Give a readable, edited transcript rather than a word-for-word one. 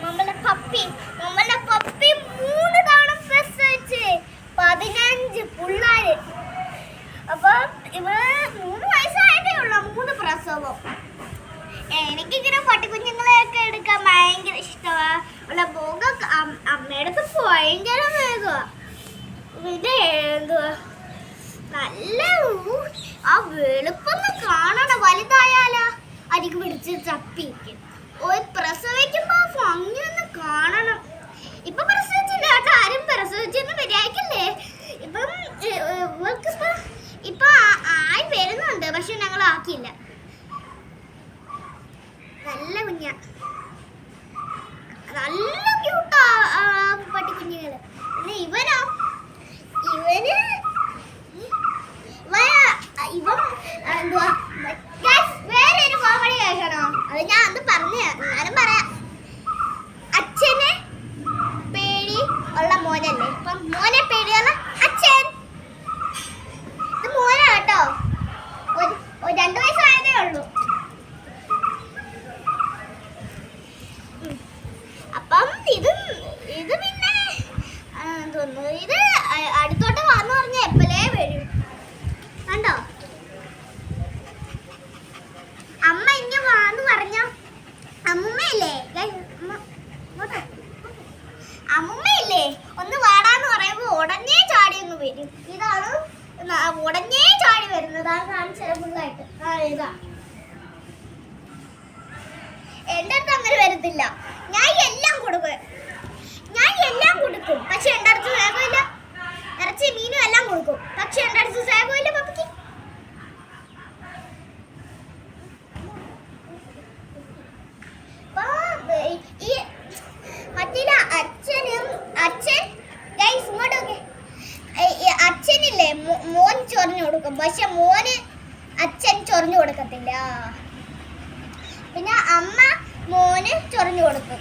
നമ്മളുടെ പപ്പി 3 തവണ പ്രസവിച്ച് 15 പിള്ളേര്. അപ്പൊ ഇവര് 3 വയസ്സായിട്ടേ ഉള്ളൂ 3 പ്രസവം. എനിക്കിങ്ങനെ പട്ടിക്കുഞ്ഞുങ്ങളെയൊക്കെ എടുക്കാൻ ഭയങ്കര ഇഷ്ടമാ. ഉള്ള പോക അമ്മയുടെ അടുത്ത് ഭയങ്കര വേഗമാ. പിന്നെ എന്തുവാ നല്ല ആ വെളുപ്പൊന്ന് കാണണം. വലുതായാലോ അരിക്ക് പിടിച്ച് ചപ്പിക്കും. പ്രസവിക്കുമ്പോ ഭംഗിയൊന്ന് കാണണം. ഇപ്പൊ പ്രസവിച്ചില്ല കേട്ടോ, ആരും പ്രസവിച്ചെന്ന് മര്യാദക്കില്ലേ. ഇപ്പൊ ആയി വരുന്നുണ്ട്, പക്ഷെ ഞങ്ങൾ ആക്കിയില്ല. നല്ല കുഞ്ഞ, നല്ല ക്യൂട്ടാ പട്ടിക്കുഞ്ഞുങ്ങള്. പിന്നെ ഇവനോ ഇവൻ എന്തുവാ വേറൊരു കോമഡി കേൾക്കണോ? അത് ഞാൻ അന്ന് എന്നാലും പറയാം. അച്ഛന് പേടി ഉള്ള മോനല്ലേ, ഇപ്പം മോനെ പേടിയുള്ള അച്ഛൻ. ഇത് മോനാ കേട്ടോ, 2 വയസ്സായതേ ഉള്ളൂ. അപ്പം ഇത് പിന്നെ തോന്നുന്നു ഇത് അടുത്തോട്ട് വന്നു പറഞ്ഞ എപ്പോഴേ വരും കണ്ടോ. അമ്മ ഇങ്ങനെ വാന്ന് പറഞ്ഞ അമ്മൂമ്മയില്ലേ ഒന്ന് വാടാന്ന് പറയുമ്പോ ഉടനെ ചാടി ഒന്ന് വരും. ഇതാണ് ഉടനെ ചാടി വരുന്നത്. ആ കാണിച്ചതായിട്ട് ഇതാ. എന്റെ അടുത്ത് അങ്ങനെ വരത്തില്ല. ഞാൻ എല്ലാം കൊടുക്കും, പക്ഷെ എന്റെ അടുത്ത് സ്നേഹമില്ല. ഇറച്ചി മീനും എല്ലാം കൊടുക്കും, പക്ഷെ എന്റെ അടുത്ത് സ്നേഹമില്ല പപ്പയ്ക്ക്. അച്ഛനില്ലേ മോൻ ചൊറിഞ്ഞു കൊടുക്കും, പക്ഷെ മോന് അച്ഛൻ ചൊറിഞ്ഞു കൊടുക്കത്തില്ല. പിന്നെ അമ്മ മോന് ചൊറിഞ്ഞു കൊടുക്കും.